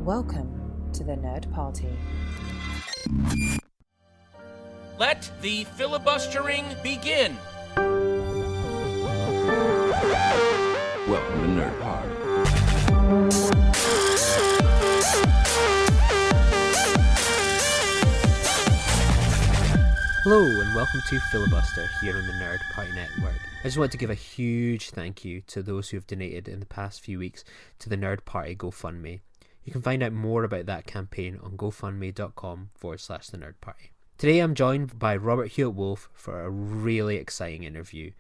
Welcome to the Nerd Party. Let the filibustering begin. Welcome to Nerd Party. Hello and welcome to Filibuster here on the Nerd Party Network. I just want to give a huge thank you to those who have donated in the past few weeks to the Nerd Party GoFundMe. You can find out more about that campaign on gofundme.com/the Nerd Party. Today I'm joined by Robert Hewitt Wolfe for a really exciting interview.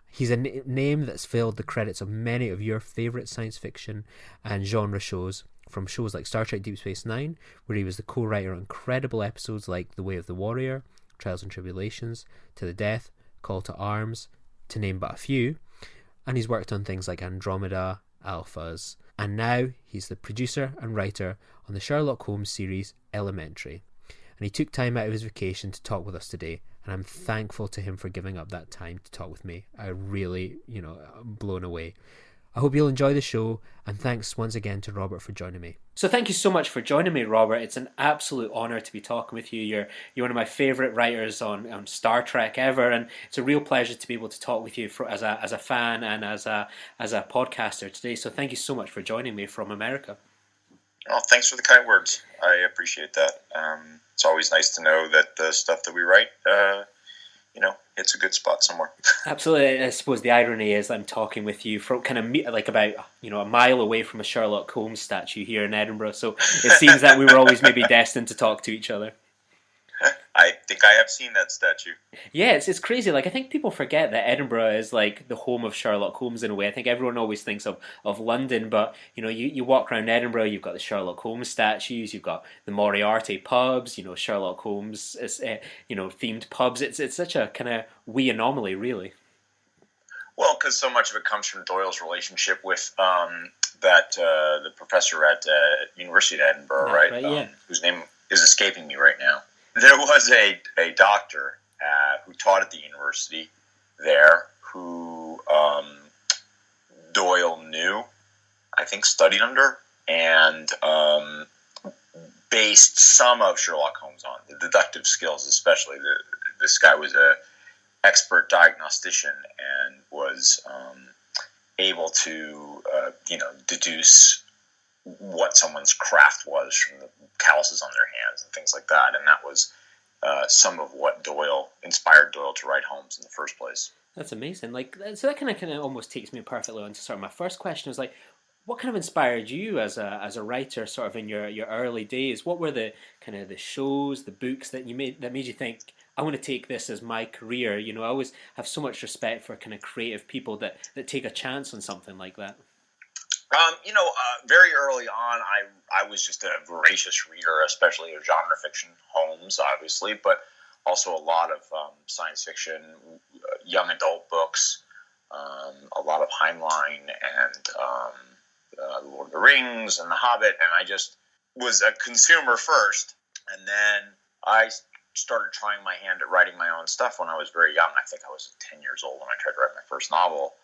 He's a name that's filled the credits of many of your favourite science fiction and genre shows, from shows like Star Trek Deep Space Nine, where he was the co-writer on incredible episodes like The Way of the Warrior, Trials and Tribble-ations, To the Death, Call to Arms, to name but a few, and he's worked on things like Andromeda, Alphas, and now he's the producer and writer on the Sherlock Holmes series Elementary. And he took time out of his vacation to talk with us today, and I'm thankful to him for giving up that time to talk with me. I really, I'm blown away. I hope you'll enjoy the show, and thanks once again to Robert for joining me. So thank you so much for joining me, Robert. It's an absolute honour to be talking with you. You're one of my favourite writers on Star Trek ever, and it's a real pleasure to be able to talk with you as a fan and as a podcaster today. So thank you so much for joining me from America. Oh, thanks for the kind words. I appreciate that. It's always nice to know that the stuff that we write, it's a good spot somewhere. Absolutely. I suppose the irony is I'm talking with you from kind of like about, a mile away from a Sherlock Holmes statue here in Edinburgh. So it seems that we were always maybe destined to talk to each other. I think I have seen that statue. Yeah, it's crazy. Like, I think people forget that Edinburgh is like the home of Sherlock Holmes in a way. I think everyone always thinks of London, but you walk around Edinburgh, you've got the Sherlock Holmes statues, you've got the Moriarty pubs, Sherlock Holmes themed pubs. It's such a kind of wee anomaly, really. Well, because so much of it comes from Doyle's relationship with the professor at University of Edinburgh, right? Yeah. Whose name is escaping me right now. There was a doctor who taught at the university there who Doyle knew, I think studied under, and based some of Sherlock Holmes on, the deductive skills especially. This guy was a expert diagnostician and was able to deduce what someone's craft was from the calluses on their hands and things like that, and that was some of what inspired Doyle to write Holmes in the first place. That's amazing. So that kind of almost takes me perfectly on to sort of my first question. Is what kind of inspired you as a writer, sort of in your early days? What were the kind of the shows, the books that made you think, I want to take this as my career? I always have so much respect for kind of creative people that take a chance on something like that. Very early on, I was just a voracious reader, especially of genre fiction, Holmes, obviously, but also a lot of science fiction, young adult books, a lot of Heinlein and Lord of the Rings and The Hobbit, and I just was a consumer first, and then I started trying my hand at writing my own stuff when I was very young. I think I was 10 years old when I tried to write my first novel.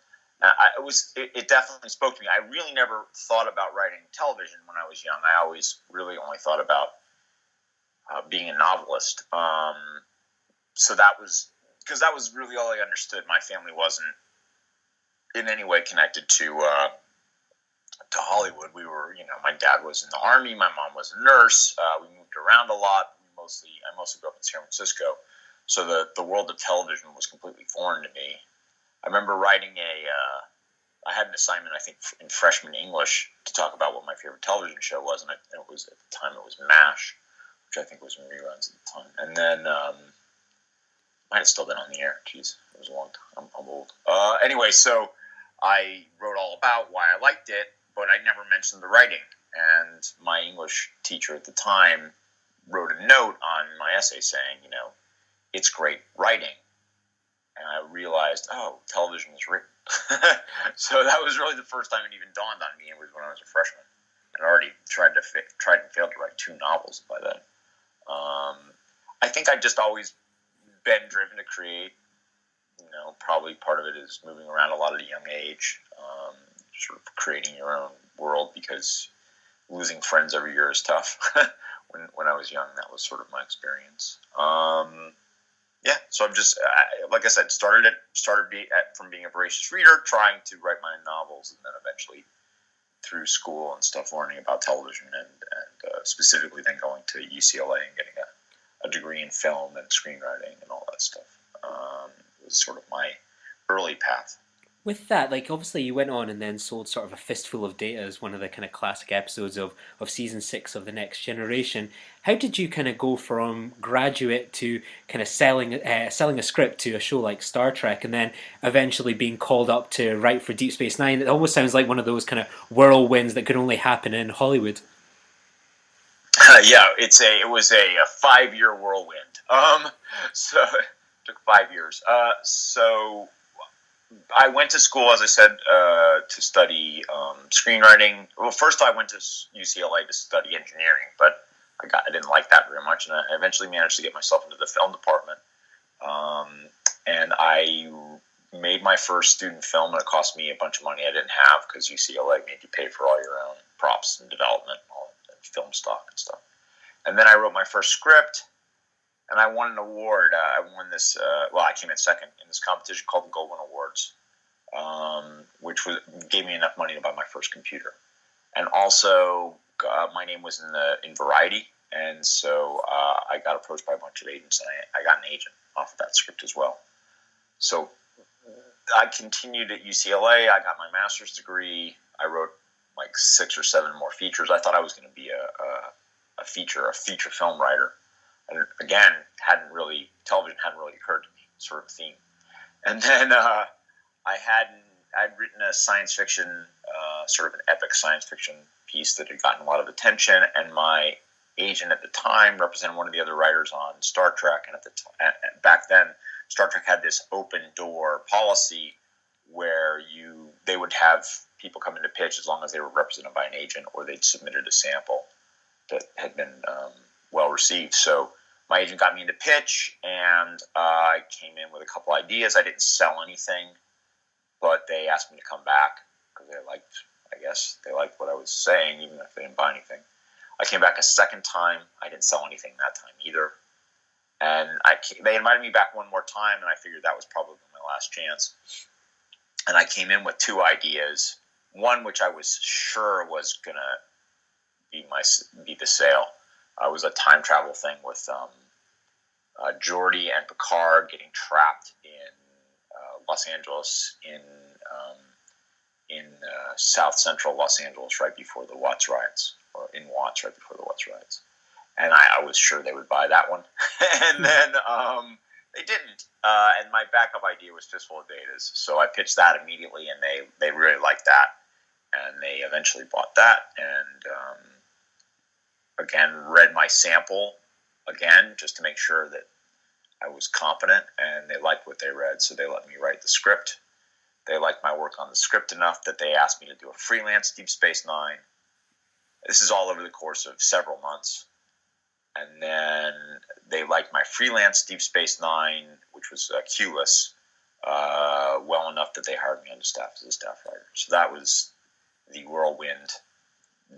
It definitely spoke to me. I really never thought about writing television when I was young. I always really only thought about being a novelist. So that was really all I understood. My family wasn't in any way connected to Hollywood. We were, my dad was in the Army, my mom was a nurse. We moved around a lot. I mostly grew up in San Francisco. So the world of television was completely foreign to me. I remember writing I had an assignment, I think, in freshman English to talk about what my favorite television show was, and it was, at the time, it was MASH, which I think was in reruns at the time. And then, might have still been on the air. Jeez, it was a long time. I'm old. Anyway, so I wrote all about why I liked it, but I never mentioned the writing. And my English teacher at the time wrote a note on my essay saying, it's great writing. And I realized, television is written. So that was really the first time it even dawned on me. It was when I was a freshman. I'd already tried and failed to write 2 novels by then. I think I've just always been driven to create. Probably part of it is moving around a lot at a young age, sort of creating your own world, because losing friends every year is tough. when I was young, that was sort of my experience. Yeah, so I'm just, like I said, started from being a voracious reader, trying to write my novels, and then eventually through school and stuff, learning about television, and specifically then going to UCLA and getting a degree in film and screenwriting and all that stuff. It was sort of my early path. With that, like obviously you went on and then sold sort of A Fistful of Data as one of the kind of classic episodes of season 6 of The Next Generation. How did you kind of go from graduate to kind of selling a script to a show like Star Trek, and then eventually being called up to write for Deep Space Nine? It almost sounds like one of those kind of whirlwinds that could only happen in Hollywood. Yeah, it was a 5-year whirlwind. So it took 5 years. So I went to school, as I said, to study screenwriting. Well, first I went to UCLA to study engineering, but I didn't like that very much, and I eventually managed to get myself into the film department. And I made my first student film, and it cost me a bunch of money I didn't have, because UCLA made you pay for all your own props and development, and film stock and stuff. And then I wrote my first script, and I won an award. I won this. I came in second in this competition called the Goldwyn Awards, which gave me enough money to buy my first computer. And also, my name was in Variety, and so I got approached by a bunch of agents, and I got an agent off of that script as well. So I continued at UCLA. I got my master's degree. I wrote like 6 or 7 more features. I thought I was going to be a feature film writer. And again, television hadn't really occurred to me, sort of theme. And then I'd written a science fiction, sort of an epic science fiction piece that had gotten a lot of attention, and my agent at the time represented one of the other writers on Star Trek, and back then, Star Trek had this open door policy where they would have people come in to pitch as long as they were represented by an agent, or they'd submitted a sample that had been well received. So my agent got me into pitch, and I came in with a couple ideas. I didn't sell anything, but they asked me to come back because they liked what I was saying, even if they didn't buy anything. I came back a second time. I didn't sell anything that time either. And they invited me back one more time, and I figured that was probably my last chance. And I came in with 2 ideas. One, which I was sure was going to be the sale. Was a time travel thing with Geordi and Picard getting trapped in Los Angeles, in South Central Los Angeles right before the Watts riots, or in Watts right before the Watts riots. And I was sure they would buy that one. And then they didn't. And my backup idea was Fistful of Datas. So I pitched that immediately, and they really liked that. And they eventually bought that, and again, read my sample again, just to make sure that I was competent, and they liked what they read, so they let me write the script. They liked my work on the script enough that they asked me to do a freelance Deep Space Nine. This is all over the course of several months. And then they liked my freelance Deep Space Nine, which was Q-less, well enough that they hired me on the staff as a staff writer. So that was the whirlwind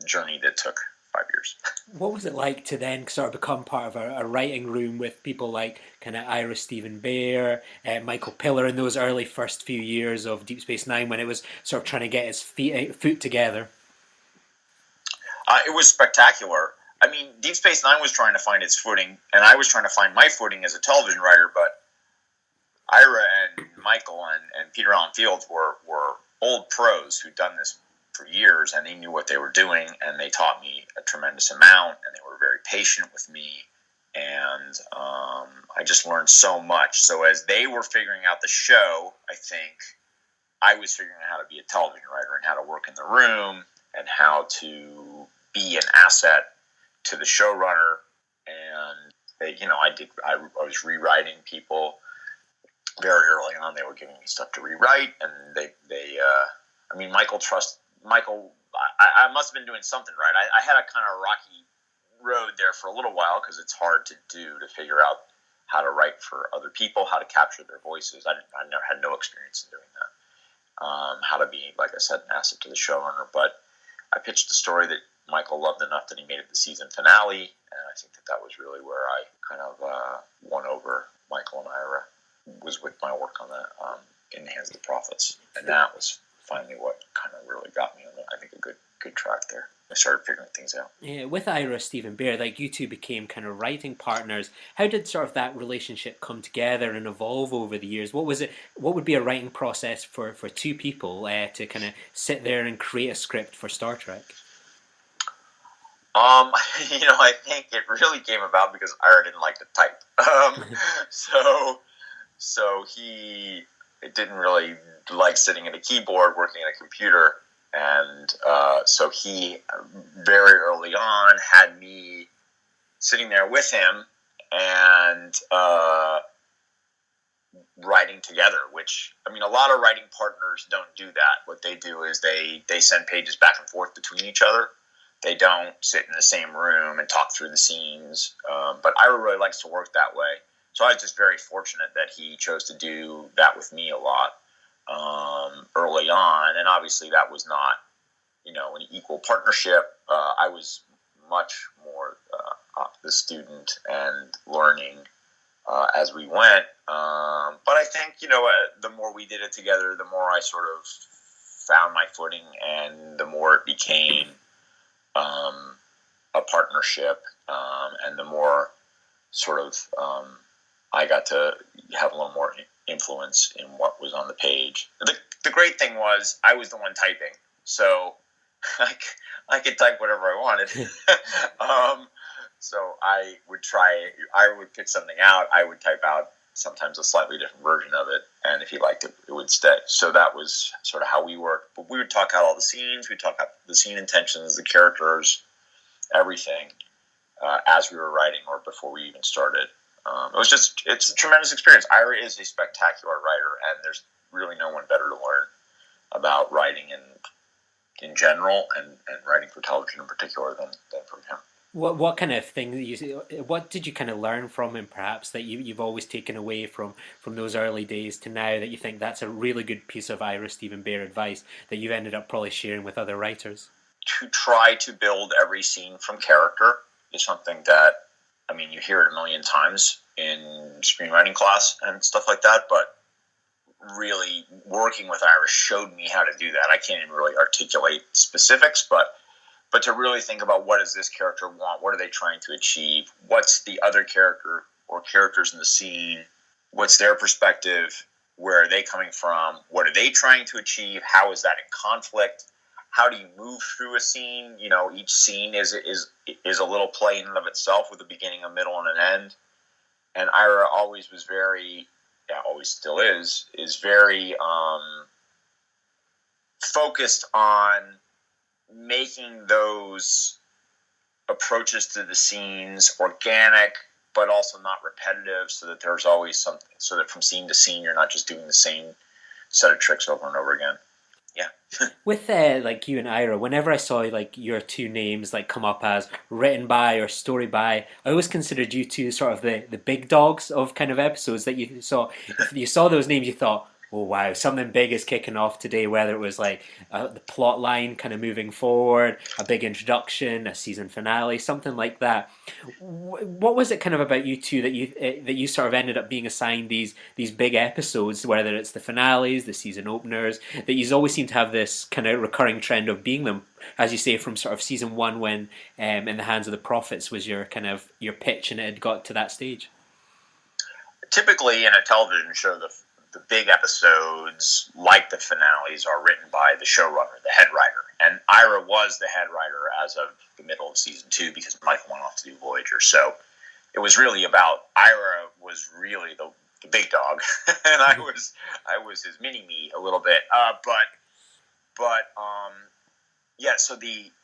journey that took 5 years. What was it like to then sort of become part of a writing room with people like kind of Ira Stephen Behr, Michael Piller in those early first few years of Deep Space Nine, when it was sort of trying to get its foot together? It was spectacular. I mean, Deep Space Nine was trying to find its footing, and I was trying to find my footing as a television writer, but Ira and Michael and Peter Allen Fields were old pros who'd done this for years, and they knew what they were doing, and they taught me a tremendous amount, and they were very patient with me, and I just learned so much. So as they were figuring out the show, I think I was figuring out how to be a television writer and how to work in the room and how to be an asset to the showrunner. And I was rewriting people very early on. They were giving me stuff to rewrite, and Michael, I must have been doing something right. I had a kind of rocky road there for a little while, because it's hard to figure out how to write for other people, how to capture their voices. I had no experience in doing that. How to be, like I said, an asset to the showrunner. But I pitched a story that Michael loved enough that he made it the season finale, and I think that was really where I kind of won over Michael and Ira, was with my work on the In the Hands of the Prophets, and that was finally what kind of really got me on, I think, a good track there. I started figuring things out. Yeah, with Ira, Stephen Behr, like you two became kind of writing partners. How did sort of that relationship come together and evolve over the years? What was it? What would be a writing process for two people to kind of sit there and create a script for Star Trek? I think it really came about because Ira didn't like to type. So he didn't really like sitting at a keyboard, working at a computer. And so he, very early on, had me sitting there with him and writing together, which, I mean, a lot of writing partners don't do that. What they do is they send pages back and forth between each other. They don't sit in the same room and talk through the scenes. But Ira really likes to work that way. So I was just very fortunate that he chose to do that with me a lot. Early on, and obviously that was not, an equal partnership. I was much more the student and learning as we went. But I think, the more we did it together, the more I sort of found my footing, and the more it became a partnership, and the more sort of I got to have a little more influence in what was on the page. The great thing was I was the one typing, so I could type whatever I wanted. So I would pitch something out, I would type out sometimes a slightly different version of it, and if he liked it, it would stay. So that was sort of how we worked. But we would talk out all the scenes, we'd talk out the scene intentions, the characters, everything, as we were writing or before we even started. It's a tremendous experience. Ira is a spectacular writer, and there's really no one better to learn about writing in general and writing for television in particular than from him. What kind of thing what did you kind of learn from him, perhaps, that you've always taken away from those early days to now, that you think that's a really good piece of Ira Stephen Behr advice that you've ended up probably sharing with other writers? To try to build every scene from character is something that, I mean, you hear it a million times in screenwriting class and stuff like that, but really working with Ira showed me how to do that. I can't even really articulate specifics, but to really think about, what does this character want? What are they trying to achieve? What's the other character or characters in the scene? What's their perspective? Where are they coming from? What are they trying to achieve? How is that in conflict? How do you move through a scene? Each scene is a little play in and of itself, with a beginning, a middle, and an end. And Ira always was always still is very focused on making those approaches to the scenes organic, but also not repetitive, so that there's always something, so that from scene to scene, you're not just doing the same set of tricks over and over again. Yeah. With like you and Ira, whenever I saw like your two names like come up as written by or story by, I always considered you two sort of the big dogs of kind of episodes that you saw. If you saw those names, you thought, oh wow, something big is kicking off today, whether it was like the plot line kind of moving forward, a big introduction, a season finale, something like that. What was it kind of about you two that you sort of ended up being assigned these big episodes, whether it's the finales, the season openers, that you always seem to have this kind of recurring trend of being them, as you say, from sort of season one, when In the Hands of the Prophets was your kind of your pitch and it had got to that stage? Typically in a television show, the big episodes, like the finales, are written by the showrunner, the head writer. And Ira was the head writer as of the middle of season 2, because Michael went off to do Voyager. So it was really about, Ira was really the big dog, and I was his mini-me a little bit.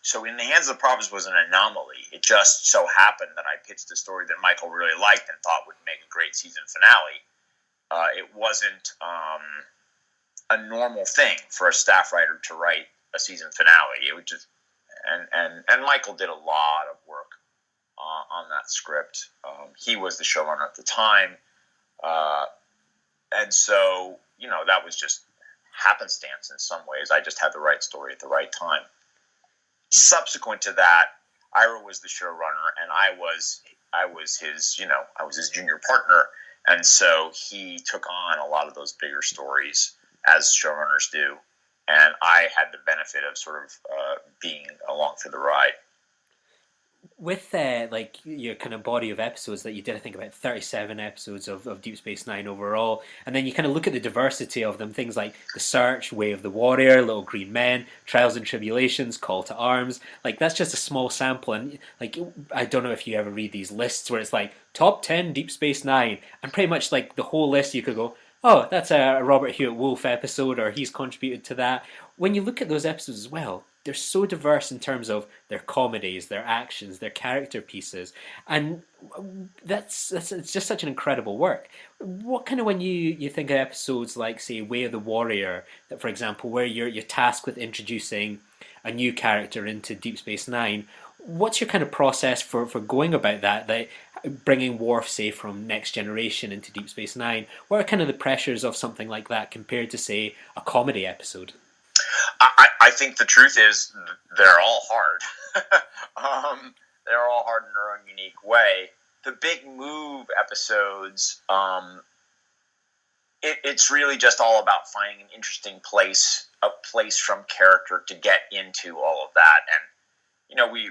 So In the Hands of the Prophets was an anomaly. It just so happened that I pitched a story that Michael really liked and thought would make a great season finale. It wasn't a normal thing for a staff writer to write a season finale. It would just, and Michael did a lot of work on that script. He was the showrunner at the time, and so that was just happenstance in some ways. I just had the right story at the right time. subsequent to that, Ira was the showrunner, and I was his junior partner, and so he took on a lot of those bigger stories as showrunners do, and I had the benefit of sort of being along for the ride. With like your kind of body of episodes that you did, I think about 37 episodes of Deep Space Nine overall, and then you kind of look at the diversity of them, things like The Search, Way of the Warrior, Little Green Men, Trials and Tribble-ations, Call to Arms. Like, that's just a small sample, and like, I don't know if you ever read these lists where it's like top 10 Deep Space Nine, and pretty much like the whole list you could go, oh, that's a Robert Hewitt Wolfe episode, or he's contributed to that. When you look at those episodes as well, they're so diverse in terms of their comedies, their actions, their character pieces, and it's just such an incredible work. What kind of, when you think of episodes like, say, Way of the Warrior, that, for example, where you're tasked with introducing a new character into Deep Space Nine, what's your kind of process for going about that? Like bringing Worf, say, from Next Generation into Deep Space Nine, what are kind of the pressures of something like that compared to, say, a comedy episode? I think the truth is they're all hard. They're all hard in their own unique way. The big move episodes, it's really just all about finding an interesting place, a place from character to get into all of that. And, you know, we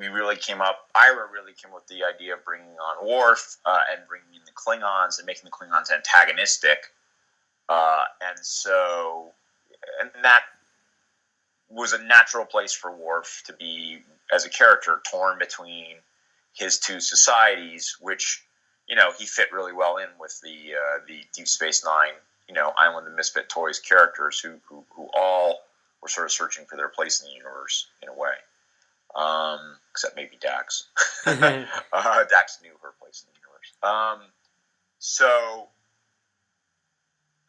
really came up, Ira really came up with the idea of bringing on Worf and bringing in the Klingons and making the Klingons antagonistic. And that was a natural place for Worf to be, as a character, torn between his two societies, which, you know, he fit really well in with the Deep Space Nine, you know, Island of Misfit Toys characters who all were sort of searching for their place in the universe in a way. Except maybe Dax. Dax knew her place in the universe.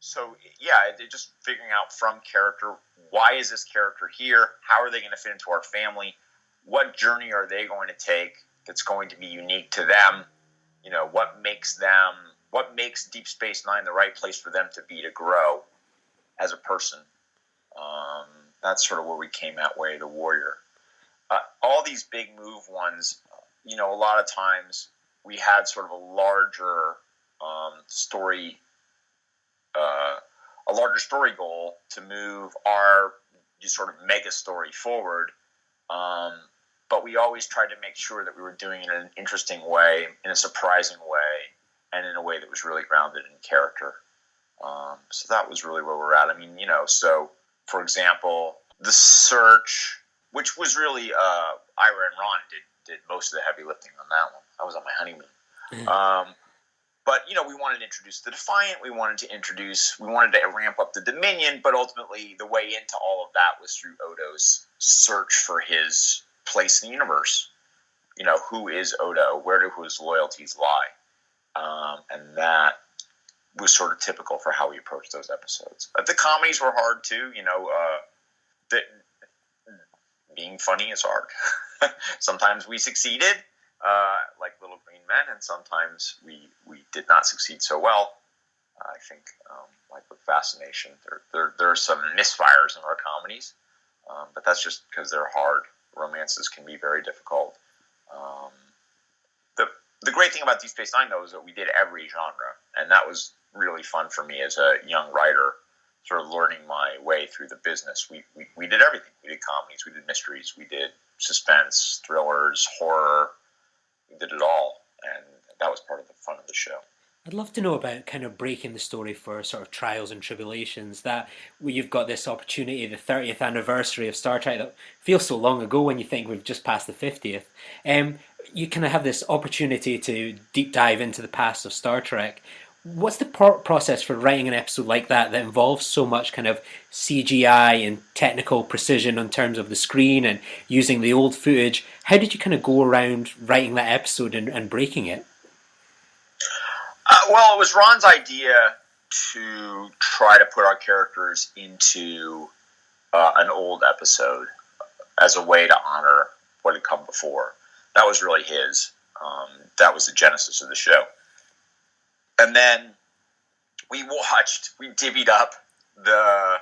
So yeah, just figuring out from character, why is this character here? How are they going to fit into our family? What journey are they going to take that's going to be unique to them? You know, what makes Deep Space Nine the right place for them to be, to grow as a person? That's sort of where we came at Way of the Warrior. All these big move ones, you know, a lot of times we had sort of a larger story goal to move our sort of mega story forward. But we always tried to make sure that we were doing it in an interesting way, in a surprising way, and in a way that was really grounded in character. So that was really where we're at. I mean, you know, so for example, The Search, which was really Ira and Ron did most of the heavy lifting on that one. I was on my honeymoon. But, you know, we wanted to introduce the Defiant. We wanted to ramp up the Dominion, but ultimately the way into all of that was through Odo's search for his place in the universe. You know, who is Odo? Where do his loyalties lie? And that was sort of typical for how we approached those episodes. The comedies were hard, too. You know, being funny is hard. Sometimes we succeeded. Like Little Green Men, and sometimes we did not succeed so well. I think, like with Fascination, there are some misfires in our comedies, but that's just because they're hard. Romances can be very difficult. The great thing about Deep Space Nine, though, is that we did every genre, and that was really fun for me as a young writer, sort of learning my way through the business. We did everything. We did comedies, we did mysteries, we did suspense, thrillers, horror. We did it all, and that was part of the fun of the show. I'd love to know about kind of breaking the story for sort of Trials and Tribble-ations, that where you've got this opportunity, the 30th anniversary of Star Trek, that feels so long ago when you think we've just passed the 50th. You kind of have this opportunity to deep dive into the past of Star Trek. What's the process for writing an episode like that involves so much kind of CGI and technical precision in terms of the screen and using the old footage? How did you kind of go around writing that episode and breaking it? Well, it was Ron's idea to try to put our characters into an old episode as a way to honor what had come before. That was really his. That was the genesis of the show. And then we divvied up the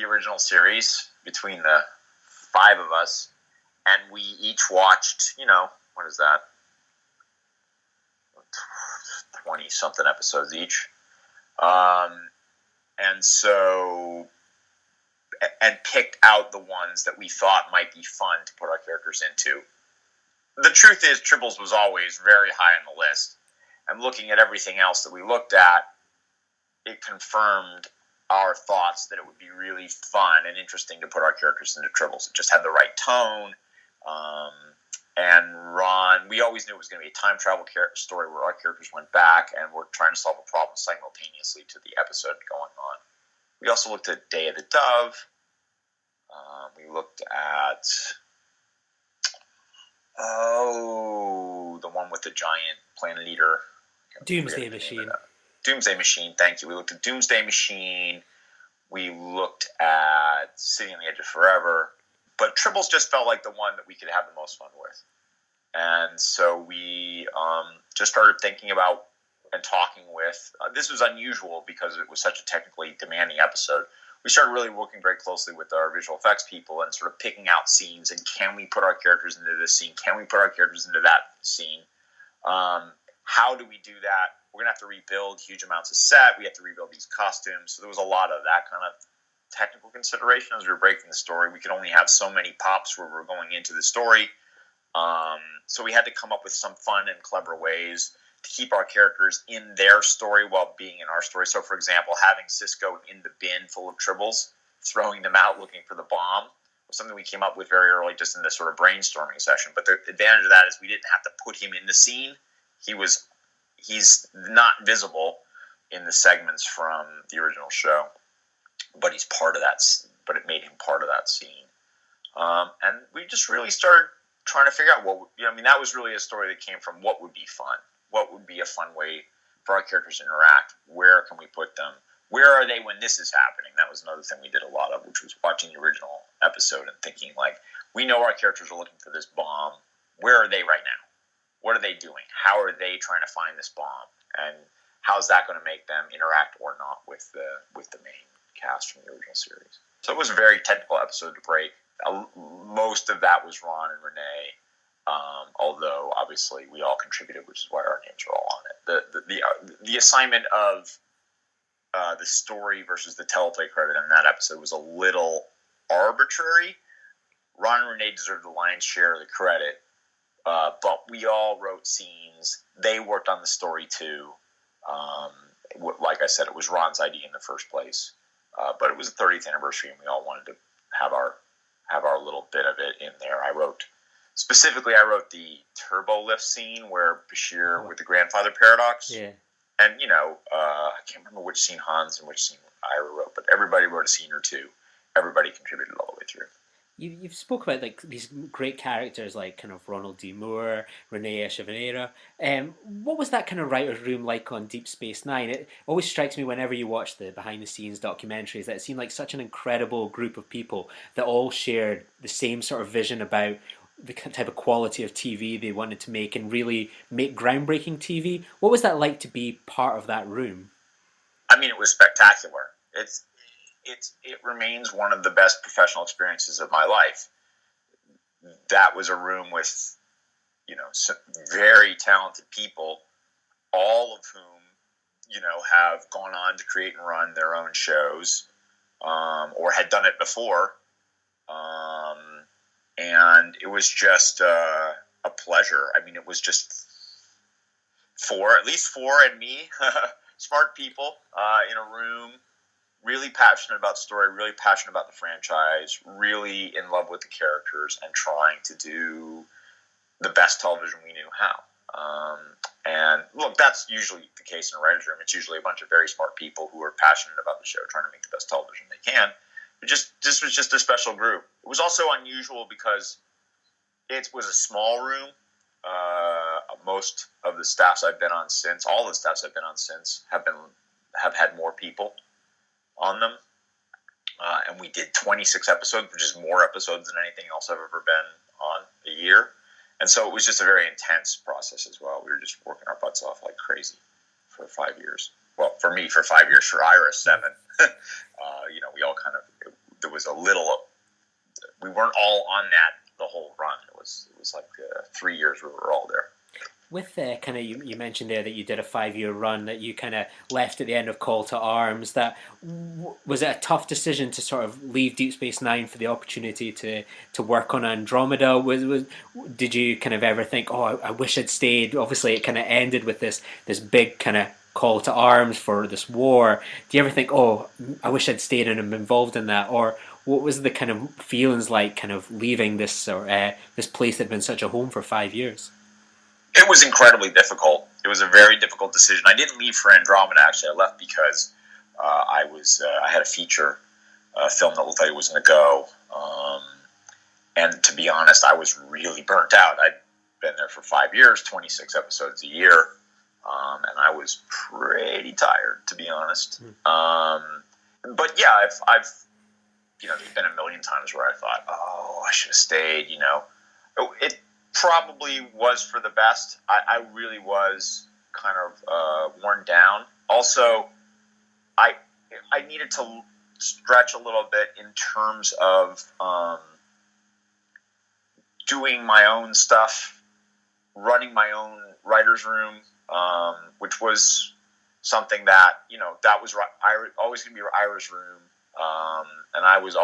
original series between the five of us, and we each watched, what is that? 20-something episodes each. And picked out the ones that we thought might be fun to put our characters into. The truth is, Tribbles was always very high on the list. And looking at everything else that we looked at, it confirmed our thoughts that it would be really fun and interesting to put our characters into Tribbles. It just had the right tone. And Ron, we always knew it was going to be a time travel story where our characters went back and were trying to solve a problem simultaneously to the episode going on. We also looked at Day of the Dove. We looked at, the one with the giant planet eater. Doomsday Machine. Doomsday Machine, thank you. We looked at Doomsday Machine. We looked at City on the Edge of Forever. But Tribbles just felt like the one that we could have the most fun with. And so we just started thinking about and talking with. This was unusual because it was such a technically demanding episode. We started really working very closely with our visual effects people and sort of picking out scenes and can we put our characters into this scene? Can we put our characters into that scene? How do we do that? We're going to have to rebuild huge amounts of set. We have to rebuild these costumes. So there was a lot of that kind of technical consideration as we were breaking the story. We could only have so many pops where we're going into the story. So we had to come up with some fun and clever ways to keep our characters in their story while being in our story. So, for example, having Cisco in the bin full of Tribbles, throwing them out looking for the bomb, was something we came up with very early just in this sort of brainstorming session. But the advantage of that is we didn't have to put him in the scene. He's not visible in the segments from the original show, but he's part of that. But it made him part of that scene, and we just really started trying to figure out that was really a story that came from what would be fun, what would be a fun way for our characters to interact. Where can we put them? Where are they when this is happening? That was another thing we did a lot of, which was watching the original episode and thinking we know our characters are looking for this bomb. Where are they right now? What are they doing? How are they trying to find this bomb? And how's that going to make them interact or not with the main cast from the original series? So it was a very technical episode to break. Most of that was Ron and Renee, although obviously we all contributed, which is why our names are all on it. The assignment of the story versus the teleplay credit in that episode was a little arbitrary. Ron and Renee deserved the lion's share of the credit. But we all wrote scenes. They worked on the story too. Like I said, it was Ron's idea in the first place. But it was the 30th anniversary, and we all wanted to have our little bit of it in there. I wrote the turbo lift scene where Behr with the grandfather paradox. Yeah. And I can't remember which scene Hans and which scene Ira wrote, but everybody wrote a scene or two. Everybody contributed all the way through. You've spoke about these great characters like kind of Ronald D. Moore, Renee Echevarria. What was that kind of writer's room like on Deep Space Nine? It always strikes me whenever you watch the behind-the-scenes documentaries that it seemed like such an incredible group of people that all shared the same sort of vision about the type of quality of TV they wanted to make and really make groundbreaking TV. What was that like to be part of that room? I mean, it was spectacular. It remains one of the best professional experiences of my life. That was a room with, some very talented people, all of whom, have gone on to create and run their own shows, or had done it before. And it was just a pleasure. I mean, it was just at least four and me, smart people in a room, really passionate about the story, really passionate about the franchise, really in love with the characters, and trying to do the best television we knew how. And look, that's usually the case in a writer's room. It's usually a bunch of very smart people who are passionate about the show, trying to make the best television they can. This was just a special group. It was also unusual because it was a small room. Most of the staffs I've been on since, all the staffs I've been on since, have had more people on them. And we did 26 episodes, which is more episodes than anything else I've ever been on a year. And so it was just a very intense process as well. We were just working our butts off like crazy for 5 years. Well, for me, for 5 years, for Ira, 7. We all kind of, there was a little, we weren't all on that the whole run. 3 years we were all there. With kind of you mentioned there that you did a 5-year run that you kind of left at the end of Call to Arms. That was it a tough decision to sort of leave Deep Space Nine for the opportunity to work on Andromeda? Did you kind of ever think, oh, I wish I'd stayed? Obviously, it kind of ended with this big kind of call to arms for this war. Do you ever think, oh, I wish I'd stayed and been involved in that? Or what was the kind of feelings like, kind of leaving this this place that had been such a home for 5 years? It was incredibly difficult. It was a very difficult decision. I didn't leave for Andromeda, actually. I left because I had a feature film that looked like it was going to go. And to be honest, I was really burnt out. I'd been there for 5 years, 26 episodes a year, and I was pretty tired, to be honest. But yeah, I've there's been a million times where I thought, oh, I should have stayed. It probably was for the best. I really was kind of worn down. Also, I needed to stretch a little bit in terms of doing my own stuff, running my own writer's room, which was something that, that was always going to be Ira's room. And I was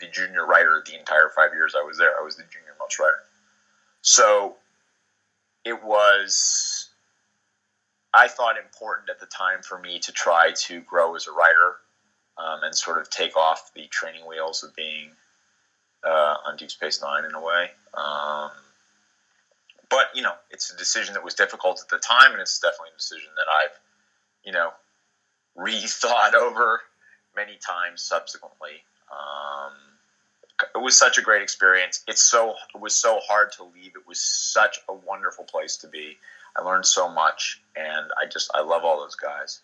the junior writer the entire 5 years I was there. I was the junior most writer. So it was, I thought, important at the time for me to try to grow as a writer and sort of take off the training wheels of being on Deep Space Nine in a way. But, it's a decision that was difficult at the time, and it's definitely a decision that I've, rethought over many times subsequently. It was such a great experience. It was so hard to leave. It was such a wonderful place to be. I learned so much, and I love all those guys.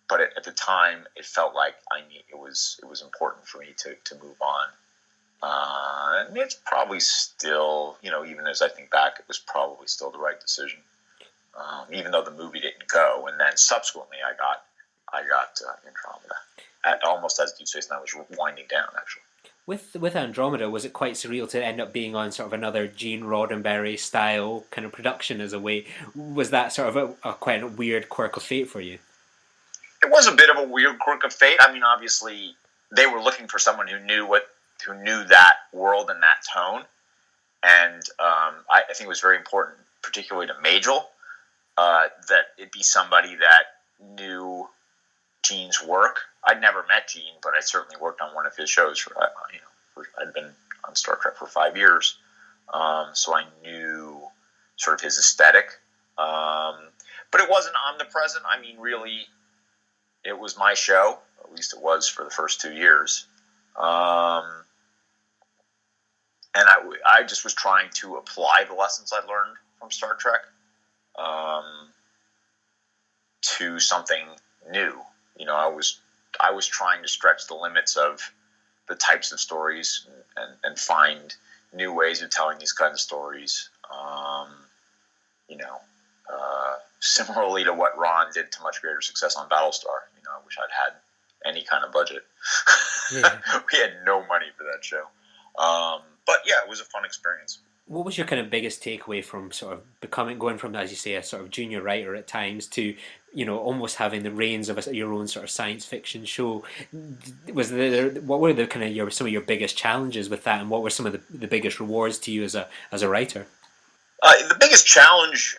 But at the time, it felt like it was important for me to move on. And it's probably still, even as I think back, it was probably still the right decision. Even though the movie didn't go, and then subsequently I got Andromeda, almost as Deep Space Nine was winding down, actually. With Andromeda, was it quite surreal to end up being on sort of another Gene Rodenberry style kind of production as a way? Was that sort of a quite a weird quirk of fate for you? It was a bit of a weird quirk of fate. I mean, obviously, they were looking for someone who knew that world and that tone, and I think it was very important, particularly to Majel, that it be somebody that knew Gene's work. I'd never met Gene, but I certainly worked on one of his shows. I'd been on Star Trek for 5 years, so I knew sort of his aesthetic. But it wasn't omnipresent. I mean, really, it was my show. At least it was for the first 2 years. And I just was trying to apply the lessons I learned from Star Trek to something new. I was trying to stretch the limits of the types of stories and find new ways of telling these kinds of stories. Similarly to what Ron did to much greater success on Battlestar. I wish I'd had any kind of budget. Yeah. We had no money for that show. But yeah, it was a fun experience. What was your kind of biggest takeaway from sort of going from, as you say, a sort of junior writer at times to, almost having the reins of your own sort of science fiction show? What were the kind of some of your biggest challenges with that, and what were some of the biggest rewards to you as a writer? The biggest challenge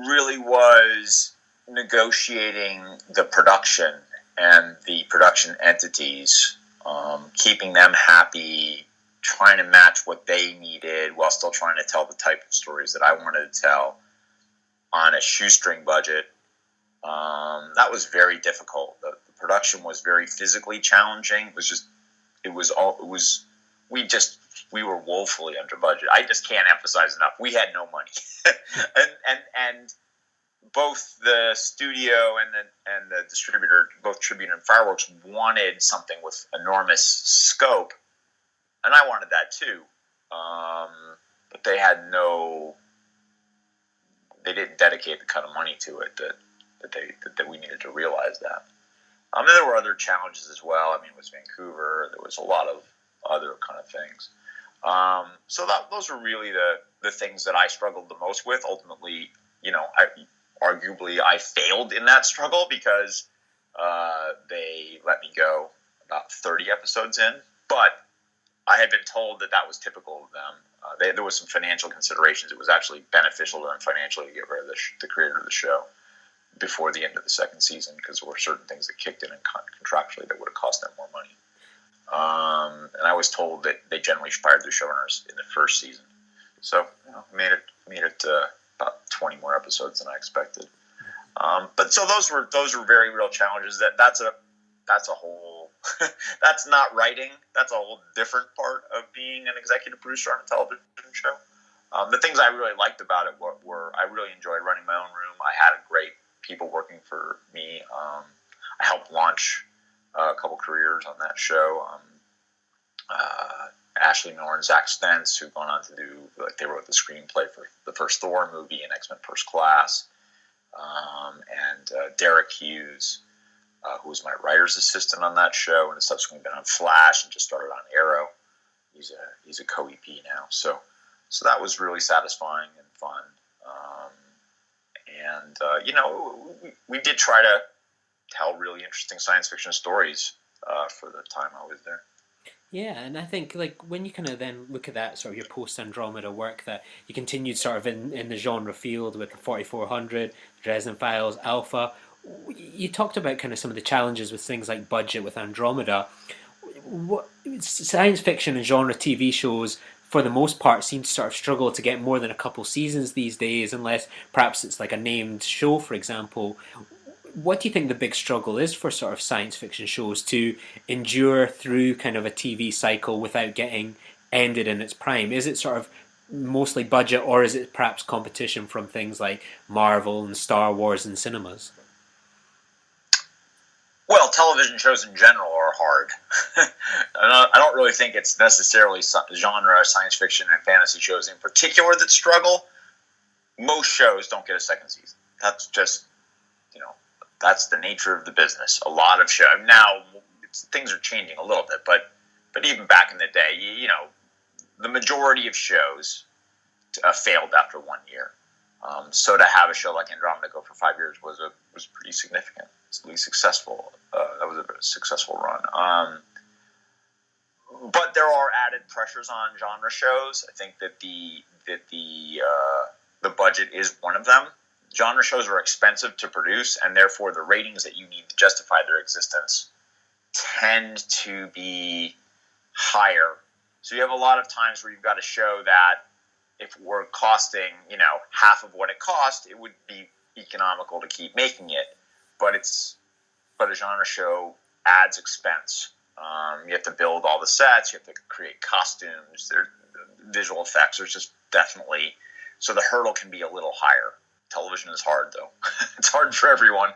really was negotiating the production and the production entities, keeping them happy, trying to match what they needed while still trying to tell the type of stories that I wanted to tell on a shoestring budget. That was very difficult. The production was very physically challenging. We were woefully under budget. I just can't emphasize enough. We had no money, and both the studio and the distributor, both Tribune and Fireworks, wanted something with enormous scope. And I wanted that too, but they didn't dedicate the kind of money to it that we needed to realize that. And there were other challenges as well. I mean, it was Vancouver. There was a lot of other kind of things. Those were really the things that I struggled the most with. Ultimately, arguably I failed in that struggle because they let me go about 30 episodes in. But I had been told that was typical of them. There was some financial considerations. It was actually beneficial to them financially to get rid of the creator of the show before the end of the second season, because there were certain things that kicked in and contractually that would have cost them more money. And I was told that they generally fired the showrunners in the first season. So made it about 20 more episodes than I expected. But so those were very real challenges. That's a whole that's not writing. That's a whole different part of being an executive producer on a television show. The things I really liked about it were I really enjoyed running my own room. I had great people working for me. I helped launch a couple careers on that show. Ashley Miller and Zach Stentz, who've gone on to do, they wrote the screenplay for the first Thor movie and X-Men First Class. And Derek Hughes, who was my writer's assistant on that show and has subsequently been on Flash and just started on Arrow. He's a co-EP now. So that was really satisfying and fun. We did try to tell really interesting science fiction stories for the time I was there. Yeah, and I think when you kind of then look at that sort of your post-Andromeda work that you continued sort of in the genre field with the 4400, Dresden Files, Alpha, you talked about kind of some of the challenges with things like budget with Andromeda. What science fiction and genre TV shows, for the most part, seem to sort of struggle to get more than a couple seasons these days, unless perhaps it's like a named show, for example. What do you think the big struggle is for sort of science fiction shows to endure through kind of a TV cycle without getting ended in its prime? Is it sort of mostly budget, or is it perhaps competition from things like Marvel and Star Wars and cinemas? Well, television shows in general are hard. I don't really think it's necessarily genre science fiction and fantasy shows in particular that struggle. Most shows don't get a second season. That's just, that's the nature of the business. A lot of shows now, things are changing a little bit, but even back in the day, the majority of shows failed after 1 year. So to have a show like Andromeda go for 5 years was pretty significant. It's at least successful. That was a successful run. But there are added pressures on genre shows. I think that the budget is one of them. Genre shows are expensive to produce, and therefore the ratings that you need to justify their existence tend to be higher. So you have a lot of times where you've got a show that if we're costing, half of what it cost, it would be economical to keep making it. But a genre show adds expense. You have to build all the sets. You have to create costumes. There, visual effects. There's just definitely, so the hurdle can be a little higher. Television is hard, though. It's hard for everyone.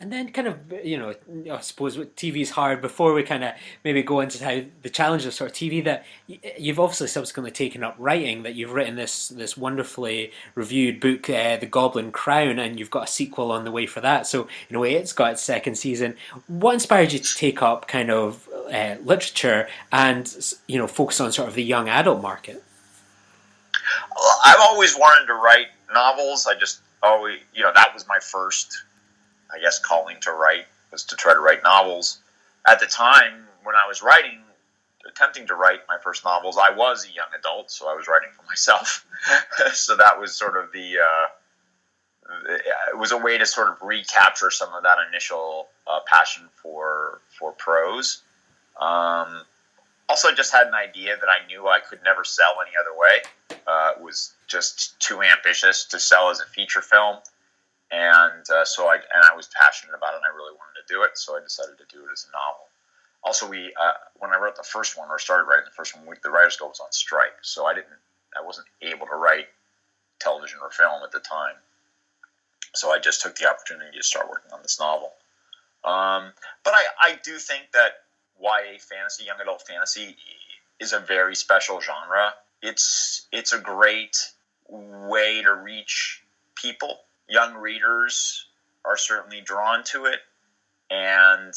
And then kind of, I suppose TV is hard. Before we kind of maybe go into how the challenges of sort of TV, that you've obviously subsequently taken up writing, that you've written this wonderfully reviewed book, The Goblin Crown, and you've got a sequel on the way for that. So in a way, it's got its second season. What inspired you to take up kind of literature and, focus on sort of the young adult market? Well, I've always wanted to write novels. I just always, that was my first, I guess, calling to write, was to try to write novels. At the time when I was attempting to write my first novels, I was a young adult, so I was writing for myself. So that was sort of it was a way to sort of recapture some of that initial passion for prose. Also, I just had an idea that I knew I could never sell any other way. It was just too ambitious to sell as a feature film. And so I was passionate about it, and I really wanted to do it, so I decided to do it as a novel. Also, when I wrote the first one, or started writing the first one, the Writers Guild was on strike, so I wasn't able to write television or film at the time. So I just took the opportunity to start working on this novel. But I do think that YA fantasy, young adult fantasy, is a very special genre. It's a great way to reach people. Young readers are certainly drawn to it, and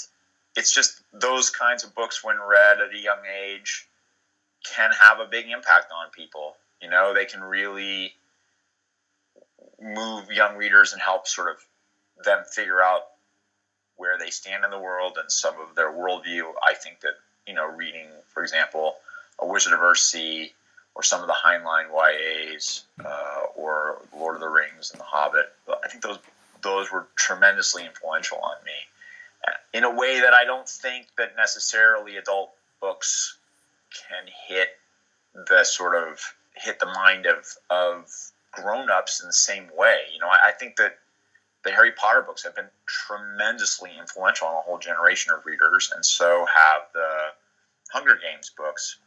it's just those kinds of books, when read at a young age, can have a big impact on people. You know, they can really move young readers and help sort of them figure out where they stand in the world and some of their worldview. I think that, you know, reading, for example, A Wizard of Earthsea or some of the Heinlein YAs or Lord of the Rings and The Hobbit, I think those were tremendously influential on me in a way that I don't think that necessarily adult books can hit the mind of grown-ups in the same way. You know, I think that the Harry Potter books have been tremendously influential on a whole generation of readers, and so have the Hunger Games books.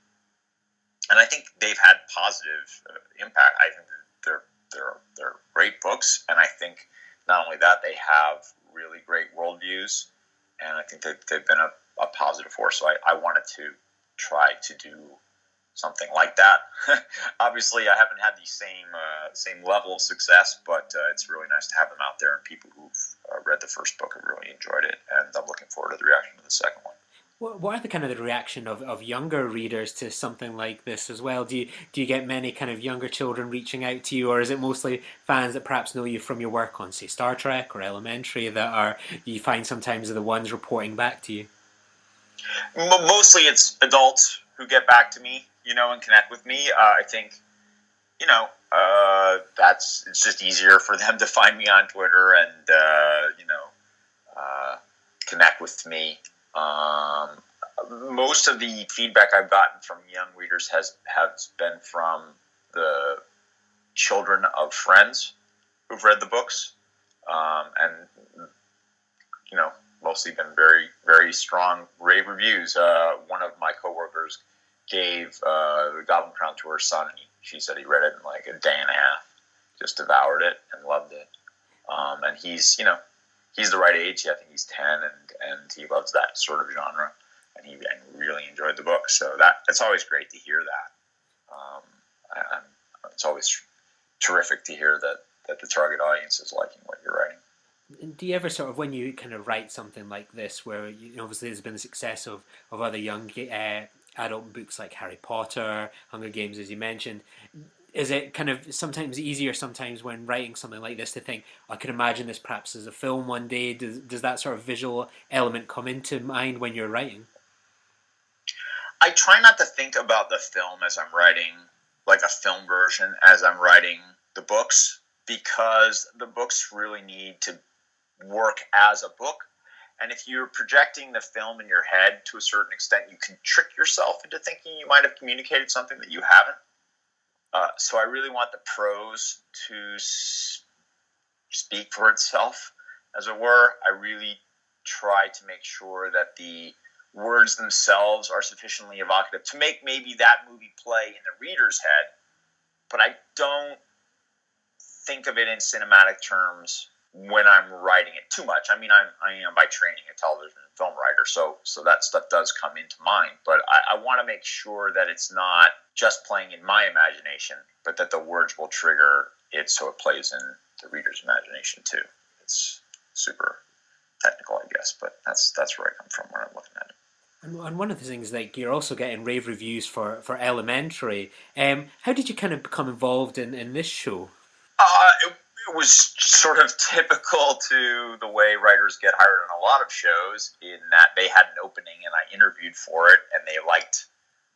And I think they've had positive impact. I think that they're great books, and I think not only that, they have really great worldviews, and I think that they've been a positive force. So I wanted to try to do something like that. Obviously, I haven't had the same level of success, but it's really nice to have them out there, and people who've read the first book have really enjoyed it, and I'm looking forward to the reaction to the second one. What are the reaction of younger readers to something like this as well? Do you get many kind of younger children reaching out to you, or is it mostly fans that perhaps know you from your work on, say, Star Trek or Elementary you find sometimes are the ones reporting back to you? Mostly it's adults who get back to me, you know, and connect with me. I think, you know, it's just easier for them to find me on Twitter and, connect with me. Most of the feedback I've gotten from young readers has been from the children of friends who've read the books, and, you know, mostly been very, very strong rave reviews. One of my coworkers gave the Goblin Crown to her son, and she said he read it in like a day and a half, just devoured it and loved it. And he's the right age. I think he's 10, and he loves that sort of genre, and he really enjoyed the book. So it's always great to hear that. It's always terrific to hear that the target audience is liking what you're writing. Do you ever sort of, when you kind of write something like this, where obviously there's been the success of other young adult books like Harry Potter, Hunger Games, as you mentioned, is it kind of sometimes easier sometimes when writing something like this to think, I could imagine this perhaps as a film one day? Does that sort of visual element come into mind when you're writing? I try not to think about the film as I'm writing, like a film version, as I'm writing the books, because the books really need to work as a book. And if you're projecting the film in your head to a certain extent, you can trick yourself into thinking you might have communicated something that you haven't. So I really want the prose to speak for itself, as it were. I really try to make sure that the words themselves are sufficiently evocative to make maybe that movie play in the reader's head, but I don't think of it in cinematic terms when I'm writing it too much. I mean, I am by training a television and film writer, so that stuff does come into mind, but I want to make sure that it's not just playing in my imagination, but that the words will trigger it so it plays in the reader's imagination too. It's super technical, I guess, but that's where I come from when I'm looking at it. And one of the things, like, you're also getting rave reviews for Elementary. How did you kind of become involved in this show? It was sort of typical to the way writers get hired on a lot of shows, in that they had an opening and I interviewed for it, and they liked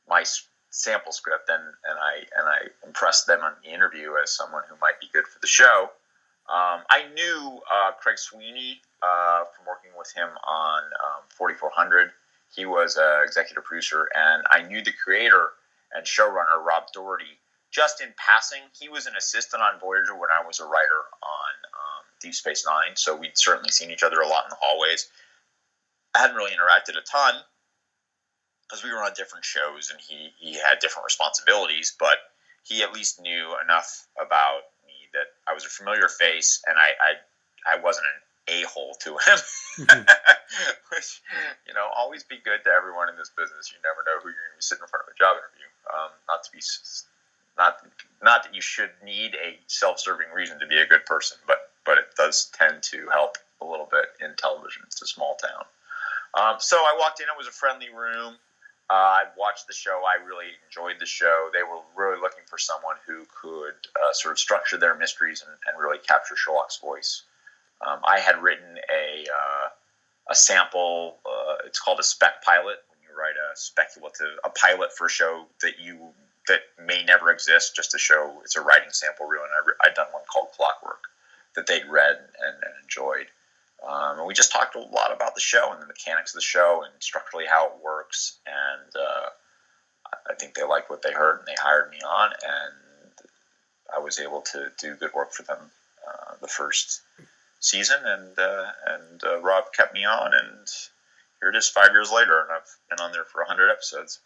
my sample script, and I impressed them on the interview as someone who might be good for the show. I knew Craig Sweeney from working with him on 4400. He was an executive producer, and I knew the creator and showrunner, Rob Doherty, just in passing. He was an assistant on Voyager when I was a writer on Deep Space Nine, so we'd certainly seen each other a lot in the hallways. I hadn't really interacted a ton because we were on different shows and he had different responsibilities, but he at least knew enough about me that I was a familiar face, and I wasn't an a-hole to him. Which, always be good to everyone in this business. You never know who you're going to be sitting in front of a job interview. Not that you should need a self-serving reason to be a good person, but it does tend to help a little bit in television. It's a small town. So I walked in. It was a friendly room. I watched the show. I really enjoyed the show. They were really looking for someone who could sort of structure their mysteries and really capture Sherlock's voice. I had written a sample. It's called a spec pilot. When you write a pilot for a show that may never exist, just to show it's a writing sample reel. And I'd done one called Clockwork that they'd read and enjoyed. And we just talked a lot about the show and the mechanics of the show and structurally how it works. And I think they liked what they heard, and they hired me on, and I was able to do good work for them the first season. And Rob kept me on, and here it is 5 years later, and I've been on there for 100 episodes.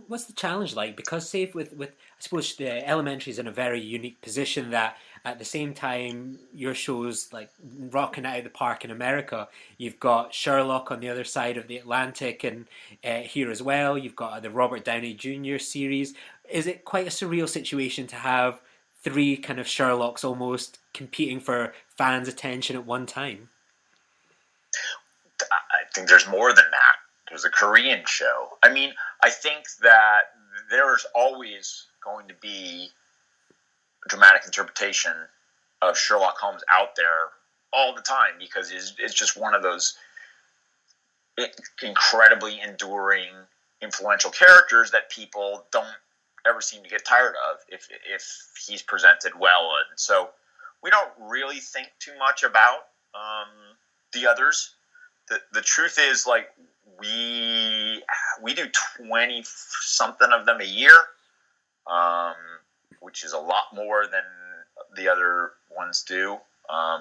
What's the challenge like? Because say with I suppose the Elementary is in a very unique position that at the same time your show's like rocking out of the park in America, you've got Sherlock on the other side of the Atlantic and here as well. You've got the Robert Downey Jr. series. Is it quite a surreal situation to have three kind of Sherlocks almost competing for fans' attention at one time? I think there's more than that. There's a Korean show. I mean, I think that there's always going to be a dramatic interpretation of Sherlock Holmes out there all the time, because it's just one of those incredibly enduring, influential characters that people don't ever seem to get tired of if he's presented well. And so we don't really think too much about the others. The truth is, like, we do 20 something of them a year, which is a lot more than the other ones do.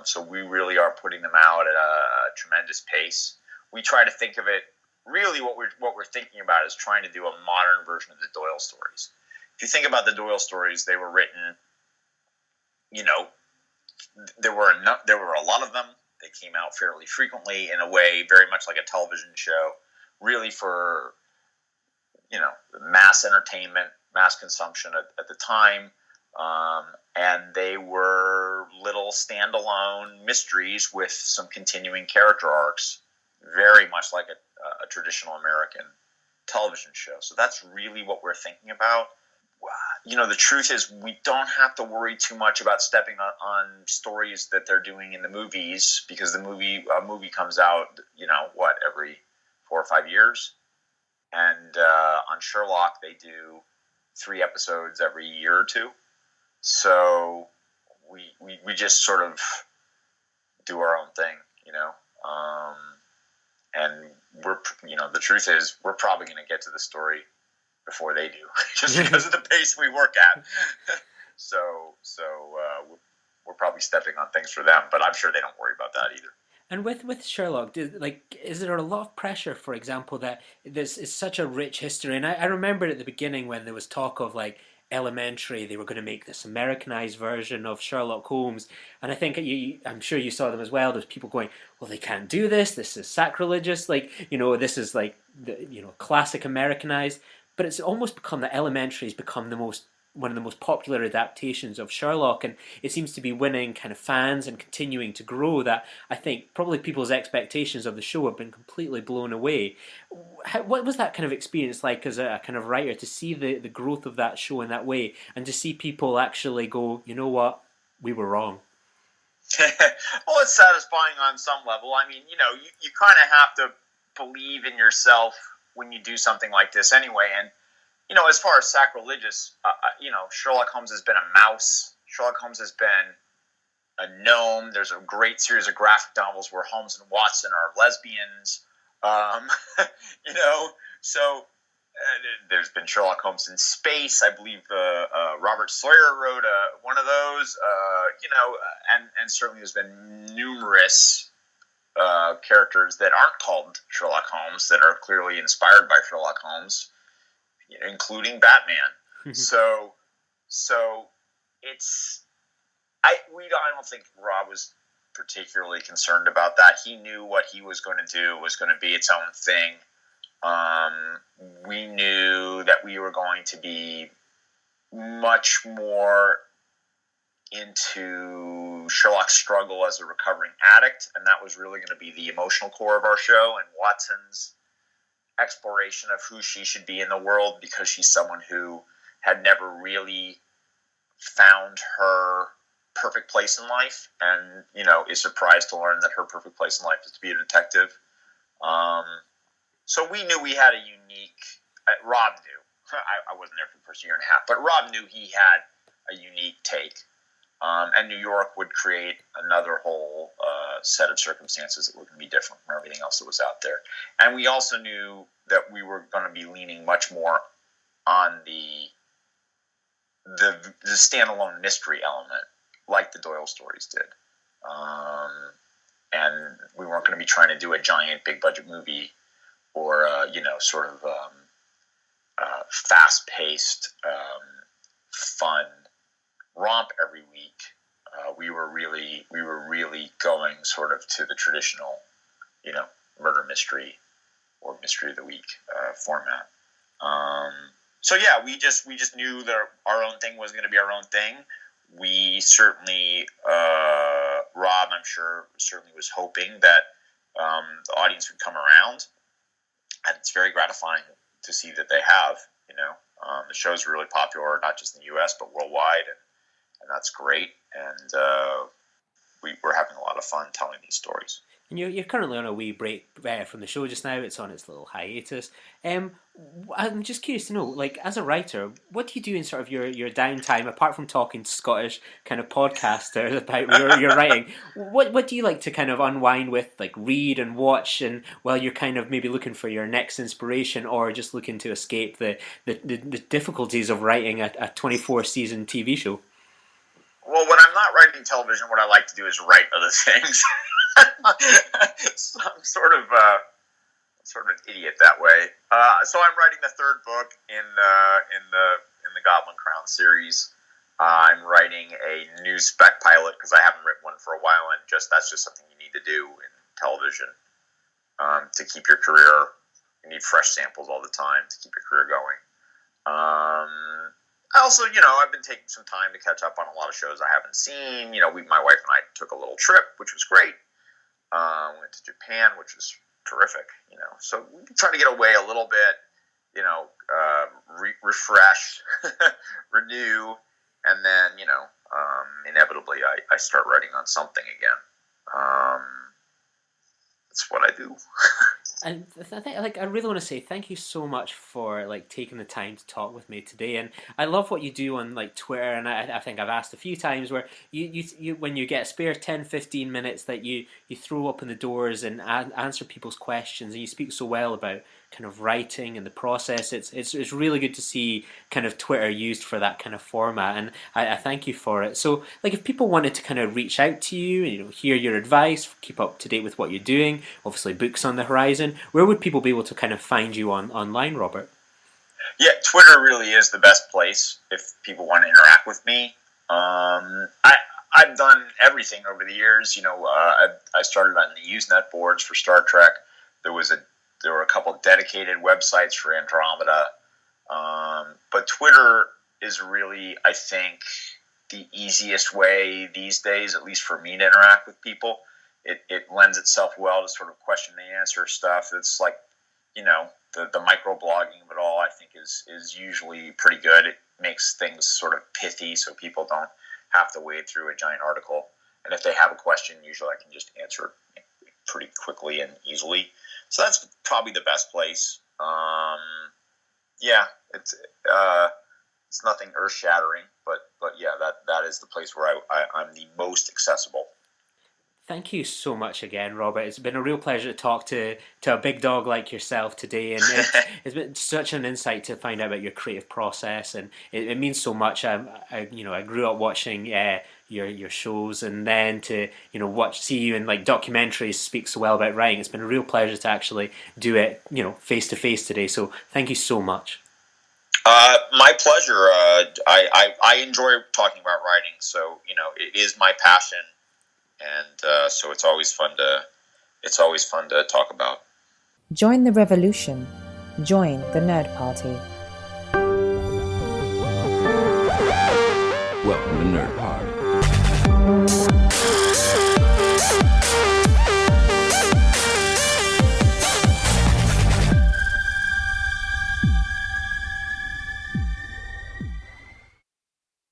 So we really are putting them out at a tremendous pace. We try to think of it, really what we're thinking about is trying to do a modern version of the Doyle stories. If you think about the Doyle stories, they were written, there were a lot of them. They came out fairly frequently in a way very much like a television show, really for, mass entertainment, mass consumption at the time. And they were little standalone mysteries with some continuing character arcs, very much like a traditional American television show. So that's really what we're thinking about. The truth is we don't have to worry too much about stepping on stories that they're doing in the movies, because a movie comes out, every 4 or 5 years. And on Sherlock, they do 3 episodes every year or two. So we just sort of do our own thing, and the truth is we're probably going to get to the story before they do, just because of the pace we work at. So we're probably stepping on things for them, but I'm sure they don't worry about that either. And with Sherlock, is there a lot of pressure, for example, that this is such a rich history? And I remember at the beginning when there was talk of Elementary, they were going to make this Americanized version of Sherlock Holmes, and I think I'm sure you saw them as well. There's people going, well, they can't do this. This is sacrilegious. This is classic Americanized. But it's almost become that Elementary has become one of the most popular adaptations of Sherlock, and it seems to be winning kind of fans and continuing to grow. That I think probably people's expectations of the show have been completely blown away. What was that kind of experience like as a kind of writer, to see the growth of that show in that way, and to see people actually go, you know what, we were wrong? Well, it's satisfying on some level. I mean, you kind of have to believe in yourself when you do something like this anyway. And, as far as sacrilegious, Sherlock Holmes has been a mouse. Sherlock Holmes has been a gnome. There's a great series of graphic novels where Holmes and Watson are lesbians. So there's been Sherlock Holmes in space. I believe Robert Sawyer wrote one of those, and certainly there's been numerous characters that aren't called Sherlock Holmes that are clearly inspired by Sherlock Holmes, including Batman. So it's I don't think Rob was particularly concerned about that. He knew what he was going to do was going to be its own thing. We knew that we were going to be much more into Sherlock's struggle as a recovering addict, and that was really going to be the emotional core of our show, and Watson's exploration of who she should be in the world, because she's someone who had never really found her perfect place in life, and is surprised to learn that her perfect place in life is to be a detective. So we knew we had a unique. Rob knew. I wasn't there for the first year and a half, but Rob knew he had a unique take, and New York would create another whole set of circumstances that were going to be different from everything else that was out there. And we also knew that we were going to be leaning much more on the standalone mystery element, like the Doyle stories did. And we weren't going to be trying to do a giant, big budget movie or, fast-paced, fun romp every week. We were really going sort of to the traditional, murder mystery or mystery of the week format. So yeah, we just knew that our own thing was going to be our own thing. We certainly, Rob, I'm sure, certainly was hoping that the audience would come around, and it's very gratifying to see that they have. The show's really popular, not just in the U.S. but worldwide, and that's great. And we're having a lot of fun telling these stories. And you're currently on a wee break from the show just now. It's on its little hiatus. I'm just curious to know, like, as a writer, what do you do in sort of your downtime, apart from talking to Scottish kind of podcasters about your writing? What do you like to kind of unwind with, like read and watch, and while you're kind of maybe looking for your next inspiration, or just looking to escape the difficulties of writing a 24-season TV show? Well, when I'm not writing television, what I like to do is write other things. So I'm sort of an idiot that way. So I'm writing the third book in the Goblin Crown series. I'm writing a new spec pilot because I haven't written one for a while, and that's just something you need to do in television to keep your career. You need fresh samples all the time to keep your career going. Also, I've been taking some time to catch up on a lot of shows I haven't seen. My wife and I took a little trip, which was great. Went to Japan, which was terrific. So we try to get away a little bit, refresh, renew, and then, inevitably I start writing on something again. That's what I do. And I think, I really want to say thank you so much for taking the time to talk with me today. And I love what you do on Twitter, and I think I've asked a few times where you when you get a spare 10-15 minutes that you throw open the doors and answer people's questions, and you speak so well about kind of writing and the process. It's really good to see kind of Twitter used for that kind of format, and I thank you for it. So if people wanted to kind of reach out to you and hear your advice, keep up to date with what you're doing, obviously books on the horizon, where would people be able to kind of find you online, Robert? Yeah, Twitter really is the best place if people want to interact with me. I've done everything over the years. I started on the Usenet boards for Star Trek. There were a couple of dedicated websites for Andromeda. But Twitter is really, I think, the easiest way these days, at least for me, to interact with people. It lends itself well to sort of question and answer stuff. It's like, the micro-blogging of it all, I think, is usually pretty good. It makes things sort of pithy so people don't have to wade through a giant article. And if they have a question, usually I can just answer it pretty quickly and easily. So that's probably the best place. It's nothing earth-shattering, but yeah, that is the place where I'm the most accessible. Thank you so much again, Robert. It's been a real pleasure to talk to a big dog like yourself today, and it's been such an insight to find out about your creative process, and it means so much. I grew up watching your shows, and then to see you in documentaries speak so well about writing. It's been a real pleasure to actually do it face to face today. So thank you so much. My pleasure. I enjoy talking about writing, so it is my passion. And so it's always fun to talk about. Join the revolution. Join the Nerd Party. Welcome to Nerd Party.